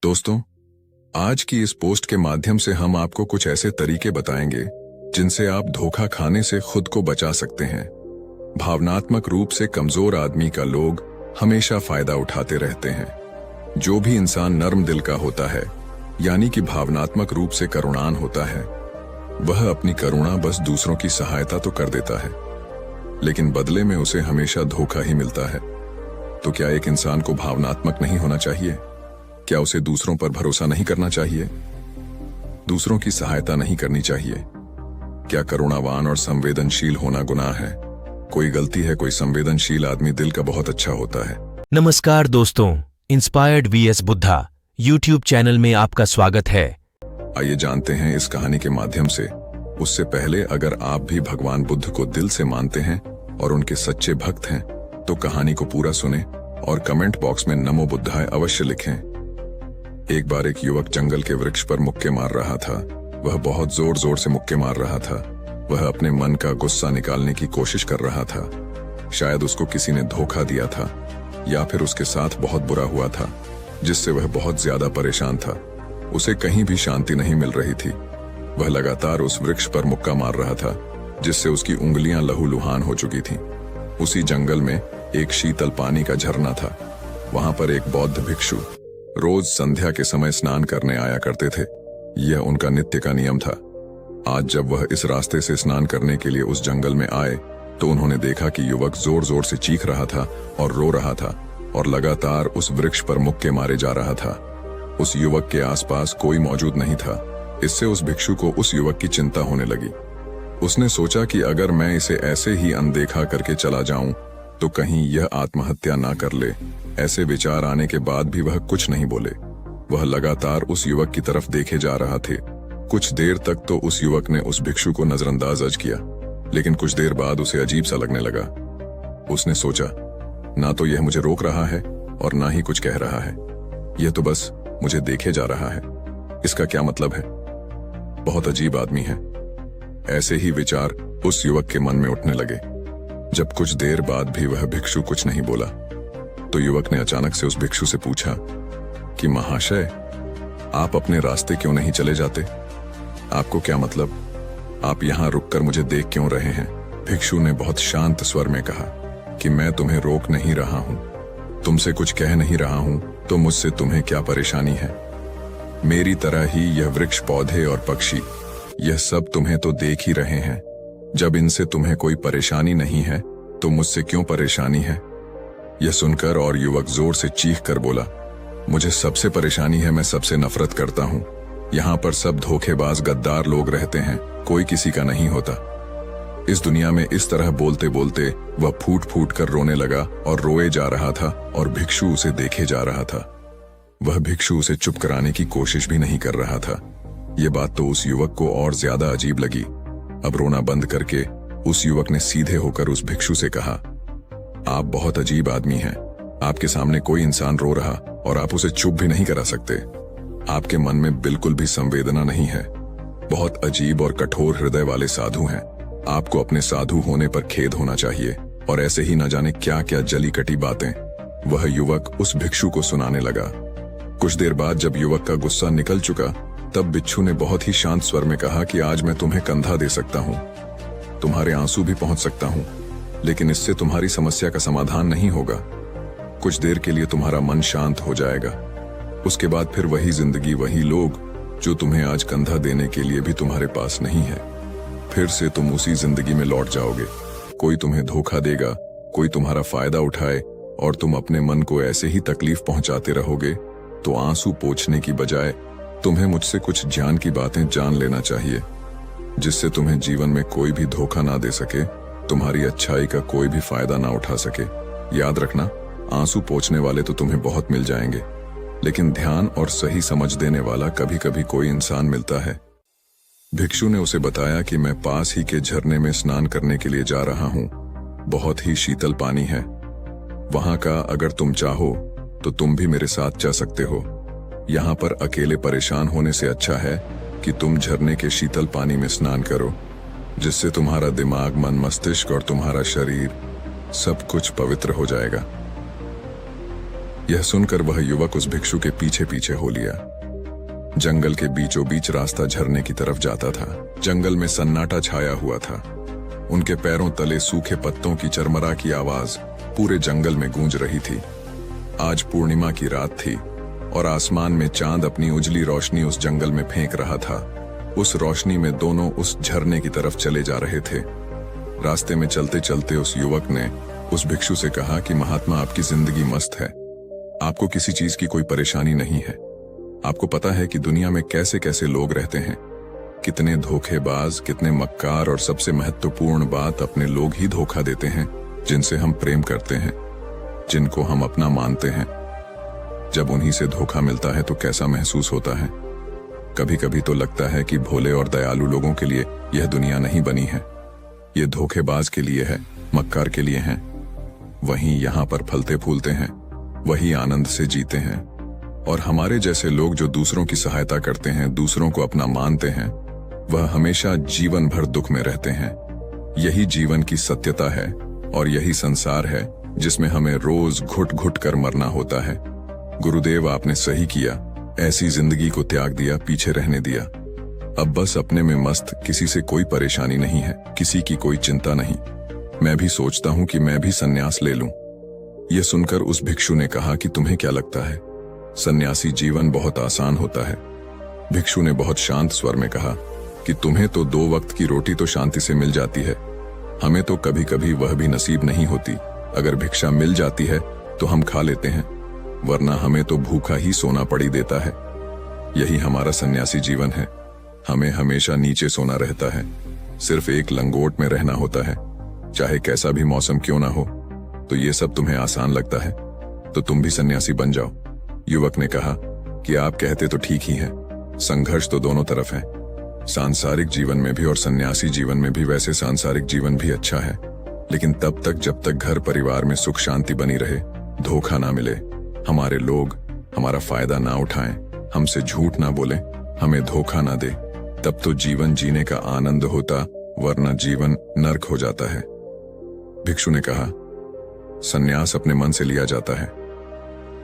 दोस्तों, आज की इस पोस्ट के माध्यम से हम आपको कुछ ऐसे तरीके बताएंगे जिनसे आप धोखा खाने से खुद को बचा सकते हैं। भावनात्मक रूप से कमजोर आदमी का लोग हमेशा फायदा उठाते रहते हैं। जो भी इंसान नर्म दिल का होता है, यानी कि भावनात्मक रूप से करुणान होता है, वह अपनी करुणा बस दूसरों की सहायता तो कर देता है, लेकिन बदले में उसे हमेशा धोखा ही मिलता है। तो क्या एक इंसान को भावनात्मक नहीं होना चाहिए? क्या उसे दूसरों पर भरोसा नहीं करना चाहिए? दूसरों की सहायता नहीं करनी चाहिए? क्या करुणावान और संवेदनशील होना गुनाह है? कोई गलती है? कोई संवेदनशील आदमी दिल का बहुत अच्छा होता है। नमस्कार दोस्तों, inspired VS Buddha YouTube channel में आपका स्वागत है। आइए जानते हैं इस कहानी के माध्यम से। उससे पहले अगर आप भी भगवान बुद्ध को दिल से मानते हैं और उनके सच्चे भक्त हैं, तो कहानी को पूरा सुने और कमेंट बॉक्स में नमो बुद्धाय अवश्य लिखें। एक बार एक युवक जंगल के वृक्ष पर मुक्के मार रहा था। वह बहुत जोर जोर से मुक्के मार रहा था। वह अपने मन का गुस्सा निकालने की कोशिश कर रहा था। शायद उसको किसी ने धोखा दिया था या फिर उसके साथ बहुत बुरा हुआ था, जिससे वह बहुत ज्यादा परेशान था। उसे कहीं भी शांति नहीं मिल रही थी। वह लगातार उस वृक्ष पर मुक्का मार रहा था, जिससे उसकी उंगलियां लहूलुहान हो चुकी थीं। उसी जंगल में एक शीतल पानी का झरना था। वहां पर एक बौद्ध भिक्षु रोज संध्या के समय स्नान करने आया करते थे। यह उनका नित्य का नियम था। आज जब वह इस रास्ते से स्नान करने के लिए उस जंगल में आए, तो उन्होंने देखा कि युवक जोर जोर से चीख रहा था और रो रहा था और लगातार उस वृक्ष पर मुक्के मारे जा रहा था। उस युवक के आसपास कोई मौजूद नहीं था। इससे उस भिक्षु को उस युवक की चिंता होने लगी। उसने सोचा कि अगर मैं इसे ऐसे ही अनदेखा करके चला जाऊं, तो कहीं यह आत्महत्या ना कर ले। ऐसे विचार आने के बाद भी वह कुछ नहीं बोले। वह लगातार उस युवक की तरफ देखे जा रहा थे। कुछ देर तक तो उस युवक ने उस भिक्षु को नजरअंदाज किया, लेकिन कुछ देर बाद उसे अजीब सा लगने लगा। उसने सोचा, ना तो यह मुझे रोक रहा है और ना ही कुछ कह रहा है। यह तो बस मुझे देखे जा रहा है। इसका क्या मतलब है? बहुत अजीब आदमी है। ऐसे ही विचार उस युवक के मन में उठने लगे। जब कुछ देर बाद भी वह भिक्षु कुछ नहीं बोला, तो युवक ने अचानक से उस भिक्षु से पूछा कि महाशय, आप अपने रास्ते क्यों नहीं चले जाते? आपको क्या मतलब? आप यहाँ रुककर मुझे देख क्यों रहे हैं? भिक्षु ने बहुत शांत स्वर में कहा कि मैं तुम्हें रोक नहीं रहा हूँ, तुमसे कुछ कह नहीं रहा हूँ, तो मुझसे तुम्हें क्या परेशानी है? मेरी तरह ही यह वृक्ष, पौधे और पक्षी, यह सब तुम्हें तो देख ही रहे हैं। जब इनसे तुम्हें कोई परेशानी नहीं है, तो मुझसे क्यों परेशानी है? यह सुनकर और युवक जोर से चीख कर बोला, मुझे सबसे परेशानी है, मैं सबसे नफरत करता हूँ। यहाँ पर सब धोखेबाज गद्दार लोग रहते हैं, कोई किसी का नहीं होता। इस दुनिया में इस तरह बोलते बोलते वह फूट फूट कर रोने लगा और रोए जा रहा था और भिक्षु उसे देखे जा रहा था। वह भिक्षु उसे चुप कराने की कोशिश भी नहीं कर रहा था। यह बात तो उस युवक को और ज्यादा अजीब लगी। अब रोना बंद करके उस युवक ने सीधे होकर उस भिक्षु से कहा, आप बहुत अजीब आदमी हैं। आपके सामने कोई इंसान रो रहा और आप उसे चुप भी नहीं करा सकते। आपके मन में बिल्कुल भी संवेदना नहीं है। बहुत अजीब और कठोर हृदय वाले साधु हैं। आपको अपने साधु होने पर खेद होना चाहिए। और ऐसे ही न जाने क्या क्या जली कटी बातें वह युवक उस भिक्षु को सुनाने लगा। कुछ देर बाद जब युवक का गुस्सा निकल चुका, तब भिक्षु ने बहुत ही शांत स्वर में कहा कि आज मैं तुम्हें कंधा दे सकता हूँ, तुम्हारे आंसू भी पहुंच सकता हूँ, लेकिन इससे तुम्हारी समस्या का समाधान नहीं होगा। कुछ देर के लिए तुम्हारा मन शांत हो जाएगा। उसके बाद फिर वही जिंदगी, वही लोग जो तुम्हें आज कंधा देने के लिए भी तुम्हारे पास नहीं है। फिर से तुम उसी जिंदगी में लौट जाओगे। कोई तुम्हें धोखा देगा, कोई तुम्हारा फायदा उठाए और तुम अपने मन को ऐसे ही तकलीफ पहुंचाते रहोगे। तो आंसू पोंछने की बजाय तुम्हें मुझसे कुछ ज्ञान की बातें जान लेना चाहिए, जिससे तुम्हें जीवन में कोई भी धोखा ना दे सके, तुम्हारी अच्छाई का कोई भी फायदा ना उठा सके। याद रखना, आंसू पोंछने वाले तो तुम्हें बहुत मिल जाएंगे, लेकिन ध्यान और सही समझ देने वाला कभी कभी कोई इंसान मिलता है। भिक्षु ने उसे बताया कि मैं पास ही के झरने में स्नान करने के लिए जा रहा हूँ। बहुत ही शीतल पानी है वहां का। अगर तुम चाहो तो तुम भी मेरे साथ जा सकते हो। यहाँ पर अकेले परेशान होने से अच्छा है कि तुम झरने के शीतल पानी में स्नान करो, जिससे तुम्हारा दिमाग, मन, मस्तिष्क और तुम्हारा शरीर सब कुछ पवित्र हो जाएगा। यह सुनकर वह युवक उस भिक्षु के पीछे पीछे हो लिया। जंगल के बीचों बीच रास्ता झरने की तरफ जाता था। जंगल में सन्नाटा छाया हुआ था। उनके पैरों तले सूखे पत्तों की चरमरा की आवाज पूरे जंगल में गूंज रही थी। आज पूर्णिमा की रात थी और आसमान में चांद अपनी उजली रोशनी उस जंगल में फेंक रहा था। उस रोशनी में दोनों उस झरने की तरफ चले जा रहे थे। रास्ते में चलते चलते उस युवक ने उस भिक्षु से कहा कि महात्मा, आपकी जिंदगी मस्त है, आपको किसी चीज की कोई परेशानी नहीं है। आपको पता है कि दुनिया में कैसे कैसे लोग रहते हैं, कितने धोखेबाज, कितने मक्कार, और सबसे महत्वपूर्ण बात, अपने लोग ही धोखा देते हैं जिनसे हम प्रेम करते हैं, जिनको हम अपना मानते हैं। जब उन्हीं से धोखा मिलता है तो कैसा महसूस होता है। कभी कभी तो लगता है कि भोले और दयालु लोगों के लिए यह दुनिया नहीं बनी है, ये धोखेबाज के लिए है, मक्कार के लिए है। वहीं यहाँ पर फलते फूलते हैं, वही आनंद से जीते हैं। और हमारे जैसे लोग जो दूसरों की सहायता करते हैं, दूसरों को अपना मानते हैं, वह हमेशा जीवन भर दुख में रहते हैं। यही जीवन की सत्यता है और यही संसार है जिसमें हमें रोज घुट घुट कर मरना होता है। गुरुदेव, आपने सही किया, ऐसी जिंदगी को त्याग दिया, पीछे रहने दिया। अब बस अपने में मस्त, किसी से कोई परेशानी नहीं है, किसी की कोई चिंता नहीं। मैं भी सोचता हूं कि मैं भी सन्यास ले लूं। यह सुनकर उस भिक्षु ने कहा कि तुम्हें क्या लगता है, सन्यासी जीवन बहुत आसान होता है। भिक्षु ने बहुत शांत स्वर में कहा कि तुम्हें तो 2 वक्त की रोटी तो शांति से मिल जाती है, हमें तो कभी कभी वह भी नसीब नहीं होती। अगर भिक्षा मिल जाती है तो हम खा लेते हैं, वरना हमें तो भूखा ही सोना पड़ी देता है। यही हमारा सन्यासी जीवन है। हमें हमेशा नीचे सोना रहता है, सिर्फ एक लंगोट में रहना होता है, चाहे कैसा भी मौसम क्यों ना हो। तो ये सब तुम्हें आसान लगता है, तो तुम भी सन्यासी बन जाओ। युवक ने कहा कि आप कहते तो ठीक ही है, संघर्ष तो दोनों तरफ है, सांसारिक जीवन में भी और सन्यासी जीवन में भी। वैसे सांसारिक जीवन भी अच्छा है, लेकिन तब तक जब तक घर परिवार में सुख शांति बनी रहे, धोखा ना मिले, हमारे लोग हमारा फायदा ना उठाएं, हमसे झूठ ना बोलें, हमें धोखा ना दे, तब तो जीवन जीने का आनंद होता, वरना जीवन नर्क हो जाता है। भिक्षु ने कहा, सन्यास अपने मन से लिया जाता है।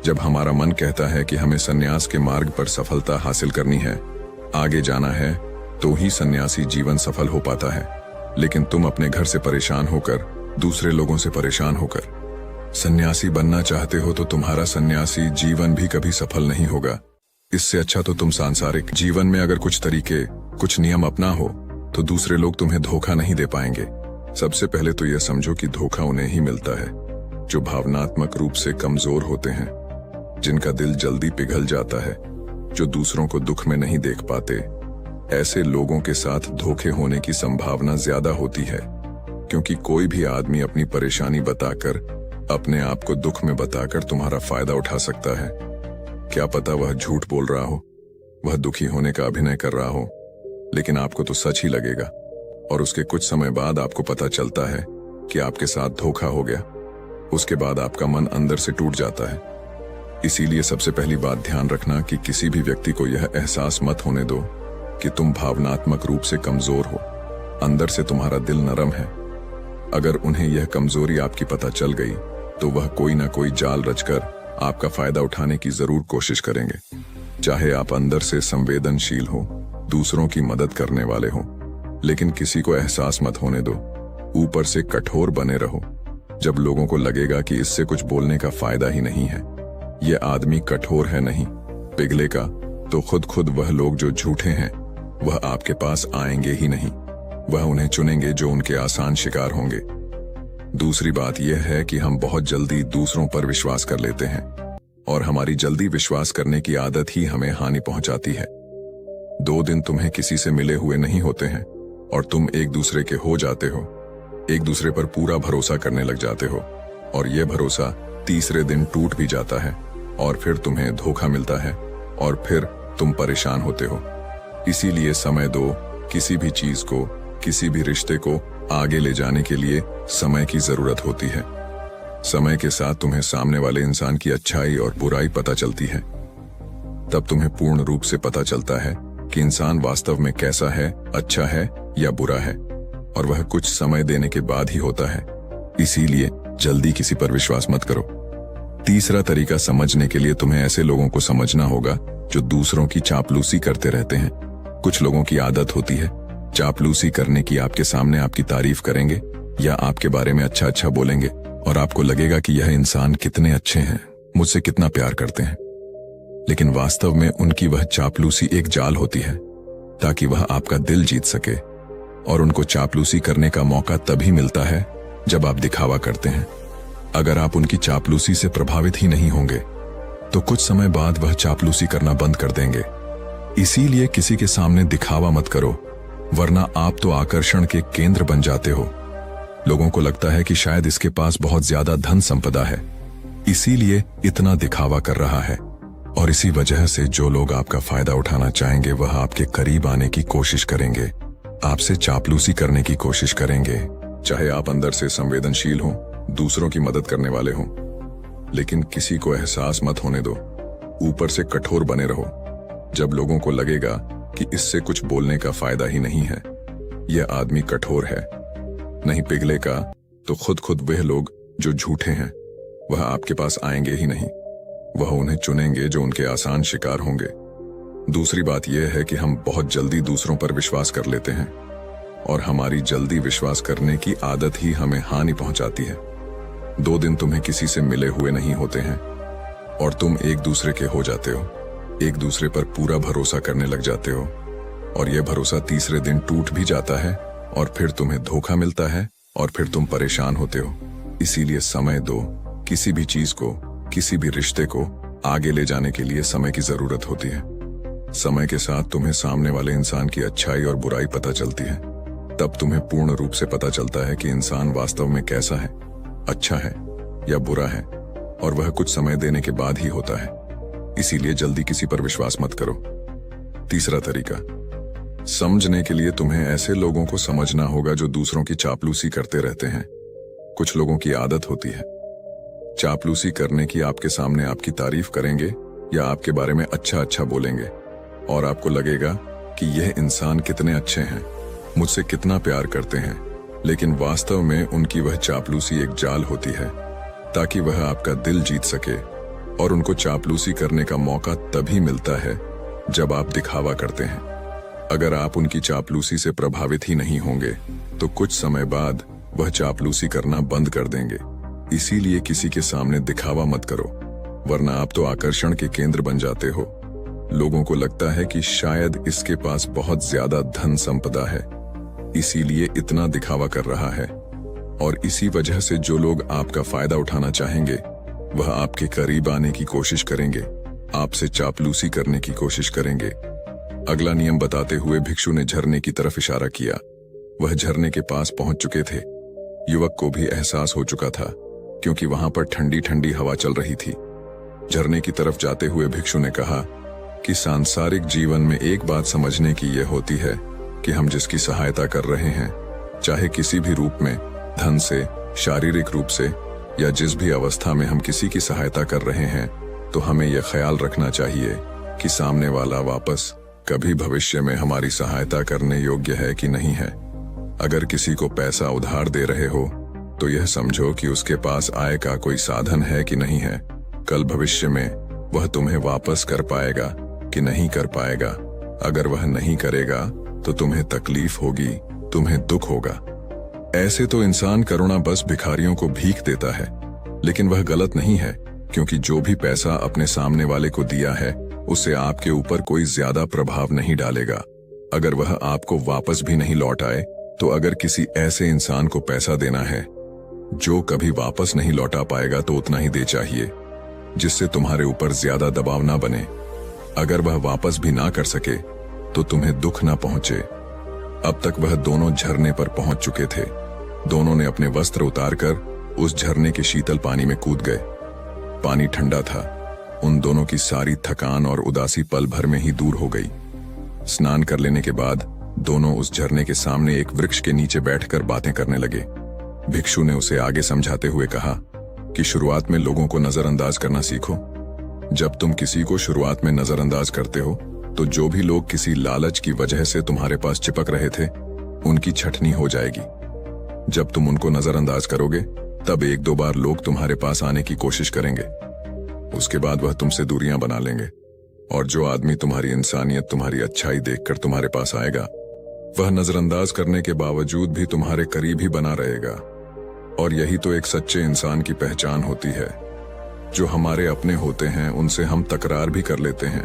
जब हमारा मन कहता है कि हमें सन्यास के मार्ग पर सफलता हासिल करनी है, आगे जाना है, तो ही सन्यासी जीवन सफल हो पाता है। लेकिन तुम अपने घर से परेशान होकर, दूसरे लोगों से परेशान होकर सन्यासी बनना चाहते हो तो तुम्हारा सन्यासी जीवन भी कभी सफल नहीं होगा। इससे अच्छा तो तुम सांसारिक जीवन में अगर कुछ तरीके, कुछ नियम अपना हो, तो दूसरे लोग तुम्हें धोखा नहीं दे पाएंगे। सबसे पहले तो यह समझो कि धोखा उन्हें ही मिलता है जो भावनात्मक रूप से कमजोर होते हैं, जिनका दिल जल्दी पिघल जाता है, जो दूसरों को दुख में नहीं देख पाते। ऐसे लोगों के साथ धोखे होने की संभावना ज्यादा होती है, क्योंकि कोई भी आदमी अपनी परेशानी बताकर, अपने आप को दुख में बताकर तुम्हारा फायदा उठा सकता है। क्या पता वह झूठ बोल रहा हो, वह दुखी होने का अभिनय कर रहा हो, लेकिन आपको तो सच ही लगेगा और उसके कुछ समय बाद आपको पता चलता है कि आपके साथ धोखा हो गया। उसके बाद आपका मन अंदर से टूट जाता है। इसीलिए सबसे पहली बात ध्यान रखना कि किसी भी व्यक्ति को यह एहसास मत होने दो कि तुम भावनात्मक रूप से कमजोर हो, अंदर से तुम्हारा दिल नरम है। अगर उन्हें यह कमजोरी आपकी पता चल गई तो वह कोई ना कोई जाल रचकर आपका फायदा उठाने की जरूर कोशिश करेंगे। चाहे आप अंदर से संवेदनशील हो, दूसरों की मदद करने वाले हो, लेकिन किसी को एहसास मत होने दो। ऊपर से कठोर बने रहो। जब लोगों को लगेगा कि इससे कुछ बोलने का फायदा ही नहीं है, ये आदमी कठोर है नहीं, पिघलेगा, तो खुद वह लोग जो झूठे हैं वह आपके पास आएंगे ही नहीं। वह उन्हें चुनेंगे जो उनके आसान शिकार होंगे। दूसरी बात यह है कि हम बहुत जल्दी दूसरों पर विश्वास कर लेते हैं और हमारी जल्दी विश्वास करने की आदत ही हमें हानि पहुंचाती है। 2 दिन तुम्हें किसी से मिले हुए नहीं होते हैं और तुम एक दूसरे के हो जाते हो, एक दूसरे पर पूरा भरोसा करने लग जाते हो और यह भरोसा तीसरे दिन टूट भी जाता है और फिर तुम्हें धोखा मिलता है और फिर तुम परेशान होते हो। इसीलिए समय दो। किसी भी चीज को, किसी भी रिश्ते को आगे ले जाने के लिए समय की जरूरत होती है। समय के साथ तुम्हें सामने वाले इंसान की अच्छाई और बुराई पता चलती है। तब तुम्हें पूर्ण रूप से पता चलता है कि इंसान वास्तव में कैसा है, अच्छा है या बुरा है, और वह कुछ समय देने के बाद ही होता है। इसीलिए जल्दी किसी पर विश्वास मत करो। तीसरा तरीका समझने के लिए तुम्हें ऐसे लोगों को समझना होगा जो दूसरों की चापलूसी करते रहते हैं। कुछ लोगों की आदत होती है चापलूसी करने की, आपके सामने आपकी तारीफ करेंगे या आपके बारे में अच्छा अच्छा बोलेंगे और आपको लगेगा कि यह इंसान कितने अच्छे हैं, मुझसे कितना प्यार करते हैं। लेकिन वास्तव में उनकी वह चापलूसी एक जाल होती है ताकि वह आपका दिल जीत सके, और उनको चापलूसी करने का मौका तभी मिलता है जब आप दिखावा करते हैं। अगर आप उनकी चापलूसी से प्रभावित ही नहीं होंगे तो कुछ समय बाद वह चापलूसी करना बंद कर देंगे। इसीलिए किसी के सामने दिखावा मत करो, वरना आप तो आकर्षण के केंद्र बन जाते हो। लोगों को लगता है कि शायद इसके पास बहुत ज्यादा धन संपदा है, इसीलिए इतना दिखावा कर रहा है, और इसी वजह से जो लोग आपका फायदा उठाना चाहेंगे वह आपके करीब आने की कोशिश करेंगे, आपसे चापलूसी करने की कोशिश करेंगे। चाहे आप अंदर से संवेदनशील हों, दूसरों की मदद करने वाले हों, लेकिन किसी को एहसास मत होने दो, ऊपर से कठोर बने रहो। जब लोगों को लगेगा कि इससे कुछ बोलने का फायदा ही नहीं है, यह आदमी कठोर है, नहीं पिघलेगा, तो खुद वह लोग जो झूठे हैं वह आपके पास आएंगे ही नहीं। वह उन्हें चुनेंगे जो उनके आसान शिकार होंगे। दूसरी बात यह है कि हम बहुत जल्दी दूसरों पर विश्वास कर लेते हैं, और हमारी जल्दी विश्वास करने की आदत ही हमें हानि पहुंचाती है। 2 दिन तुम्हें किसी से मिले हुए नहीं होते हैं और तुम एक दूसरे के हो जाते हो, एक दूसरे पर पूरा भरोसा करने लग जाते हो, और यह भरोसा तीसरे दिन टूट भी जाता है, और फिर तुम्हें धोखा मिलता है, और फिर तुम परेशान होते हो। इसीलिए समय दो। किसी भी चीज को, किसी भी रिश्ते को आगे ले जाने के लिए समय की जरूरत होती है। समय के साथ तुम्हें सामने वाले इंसान की अच्छाई और बुराई पता चलती है। तब तुम्हें पूर्ण रूप से पता चलता है कि इंसान वास्तव में कैसा है, अच्छा है या बुरा है, और वह कुछ समय देने के बाद ही होता है। इसीलिए जल्दी किसी पर विश्वास मत करो। तीसरा तरीका, समझने के लिए तुम्हें ऐसे लोगों को समझना होगा जो दूसरों की चापलूसी करते रहते हैं। कुछ लोगों की आदत होती है चापलूसी करने की, आपके सामने आपकी तारीफ करेंगे या आपके बारे में अच्छा अच्छा बोलेंगे, और आपको लगेगा कि यह इंसान कितने अच्छे हैं, मुझसे कितना प्यार करते हैं। लेकिन वास्तव में उनकी वह चापलूसी एक जाल होती है ताकि वह आपका दिल जीत सके, और उनको चापलूसी करने का मौका तभी मिलता है जब आप दिखावा करते हैं। अगर आप उनकी चापलूसी से प्रभावित ही नहीं होंगे तो कुछ समय बाद वह चापलूसी करना बंद कर देंगे। इसीलिए किसी के सामने दिखावा मत करो, वरना आप तो आकर्षण के केंद्र बन जाते हो। लोगों को लगता है कि शायद इसके पास बहुत ज्यादा धन संपदा है, इसीलिए इतना दिखावा कर रहा है, और इसी वजह से जो लोग आपका फायदा उठाना चाहेंगे वह आपके करीब आने की कोशिश करेंगे, आपसे चापलूसी करने की कोशिश करेंगे। अगला नियम बताते हुए भिक्षु ने झरने की तरफ इशारा किया। वह झरने के पास पहुंच चुके थे। युवक को भी एहसास हो चुका था, क्योंकि वहां पर ठंडी ठंडी हवा चल रही थी। झरने की तरफ जाते हुए भिक्षु ने कहा कि सांसारिक जीवन में एक बात समझने की यह होती है कि हम जिसकी सहायता कर रहे हैं, चाहे किसी भी रूप में, धन से, शारीरिक रूप से, या जिस भी अवस्था में हम किसी की सहायता कर रहे हैं, तो हमें यह ख्याल रखना चाहिए कि सामने वाला वापस कभी भविष्य में हमारी सहायता करने योग्य है कि नहीं है। अगर किसी को पैसा उधार दे रहे हो तो यह समझो कि उसके पास आय का कोई साधन है कि नहीं है। कल भविष्य में वह तुम्हें वापस कर पाएगा कि नहीं कर पाएगा। अगर वह नहीं करेगा तो तुम्हें तकलीफ होगी, तुम्हें दुख होगा। ऐसे तो इंसान करुणा बस भिखारियों को भीख देता है, लेकिन वह गलत नहीं है, क्योंकि जो भी पैसा अपने सामने वाले को दिया है उससे आपके ऊपर कोई ज्यादा प्रभाव नहीं डालेगा। अगर वह आपको वापस भी नहीं लौट आए, तो अगर किसी ऐसे इंसान को पैसा देना है जो कभी वापस नहीं लौटा पाएगा, तो उतना ही दे चाहिए जिससे तुम्हारे ऊपर ज्यादा दबाव ना बने। अगर वह वापस भी ना कर सके तो तुम्हें दुख ना पहुंचे। अब तक वह दोनों झरने पर पहुंच चुके थे। दोनों ने अपने वस्त्र उतारकर उस झरने के शीतल पानी में कूद गए। पानी ठंडा था। उन दोनों की सारी थकान और उदासी पल भर में ही दूर हो गई। स्नान कर लेने के बाद दोनों उस झरने के सामने एक वृक्ष के नीचे बैठकर बातें करने लगे। भिक्षु ने उसे आगे समझाते हुए कहा कि शुरुआत में लोगों को नजरअंदाज करना सीखो। जब तुम किसी को शुरुआत में नजरअंदाज करते हो तो जो भी लोग किसी लालच की वजह से तुम्हारे पास चिपक रहे थे, उनकी छटनी हो जाएगी। जब तुम उनको नजरअंदाज करोगे तब 1-2 बार लोग तुम्हारे पास आने की कोशिश करेंगे। उसके बाद वह तुमसे दूरियां बना लेंगे। और जो आदमी तुम्हारी इंसानियत, तुम्हारी अच्छाई देखकर तुम्हारे पास आएगा, वह नजरअंदाज करने के बावजूद भी तुम्हारे करीब ही बना रहेगा। और यही तो एक सच्चे इंसान की पहचान होती है। जो हमारे अपने होते हैं उनसे हम तकरार भी कर लेते हैं,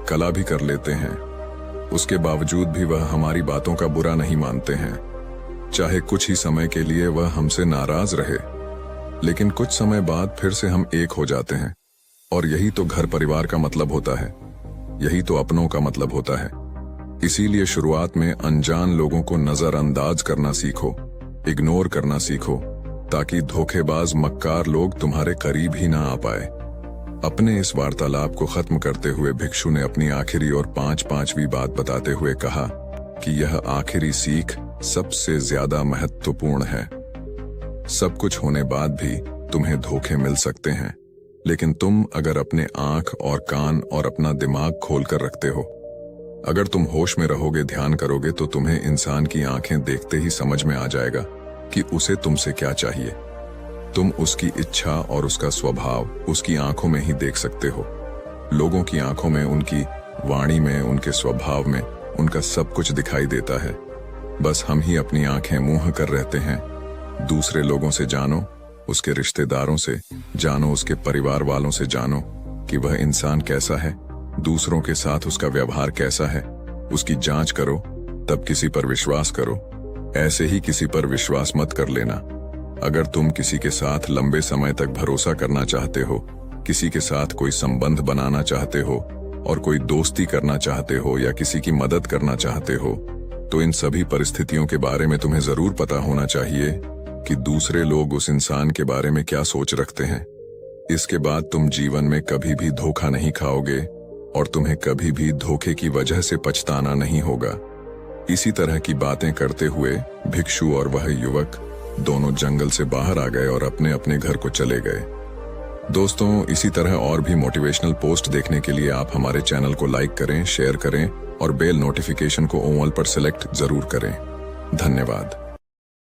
कला भी कर लेते हैं, उसके बावजूद भी वह हमारी बातों का बुरा नहीं मानते हैं। चाहे कुछ ही समय के लिए वह हमसे नाराज रहे, लेकिन कुछ समय बाद फिर से हम एक हो जाते हैं। और यही तो घर परिवार का मतलब होता है, यही तो अपनों का मतलब होता है। इसीलिए शुरुआत में अनजान लोगों को नजरअंदाज करना सीखो, इग्नोर करना सीखो, ताकि धोखेबाज मक्कार लोग तुम्हारे करीब ही ना आ पाए। अपने इस वार्तालाप को खत्म करते हुए भिक्षु ने अपनी आखिरी और पांचवी बात बताते हुए कहा कि यह आखिरी सीख सबसे ज्यादा महत्वपूर्ण है। सब कुछ होने बाद भी तुम्हें धोखे मिल सकते हैं, लेकिन तुम अगर अपने आंख और कान और अपना दिमाग खोलकर रखते हो, अगर तुम होश में रहोगे, ध्यान करोगे, तो तुम्हें इंसान की आंखें देखते ही समझ में आ जाएगा कि उसे तुमसे क्या चाहिए। तुम उसकी इच्छा और उसका स्वभाव उसकी आंखों में ही देख सकते हो। लोगों की आंखों में, उनकी वाणी में, उनके स्वभाव में उनका सब कुछ दिखाई देता है। बस हम ही अपनी आंखें मूंह कर रहते हैं। दूसरे लोगों से जानो, उसके रिश्तेदारों से जानो, उसके परिवार वालों से जानो कि वह इंसान कैसा है, दूसरों के साथ उसका व्यवहार कैसा है। उसकी जांच करो, तब किसी पर विश्वास करो। ऐसे ही किसी पर विश्वास मत कर लेना। अगर तुम किसी के साथ लंबे समय तक भरोसा करना चाहते हो, किसी के साथ कोई संबंध बनाना चाहते हो और कोई दोस्ती करना चाहते हो या किसी की मदद करना चाहते हो, तो इन सभी परिस्थितियों के बारे में तुम्हें जरूर पता होना चाहिए कि दूसरे लोग उस इंसान के बारे में क्या सोच रखते हैं। इसके बाद तुम जीवन में कभी भी धोखा नहीं खाओगे और तुम्हें कभी भी धोखे की वजह से पछताना नहीं होगा। इसी तरह की बातें करते हुए भिक्षु और वह युवक दोनों जंगल से बाहर आ गए और अपने अपने घर को चले गए। दोस्तों, इसी तरह और भी मोटिवेशनल पोस्ट देखने के लिए आप हमारे चैनल को लाइक करें, शेयर करें और बेल नोटिफिकेशन को ऑल पर सेलेक्ट जरूर करें। धन्यवाद।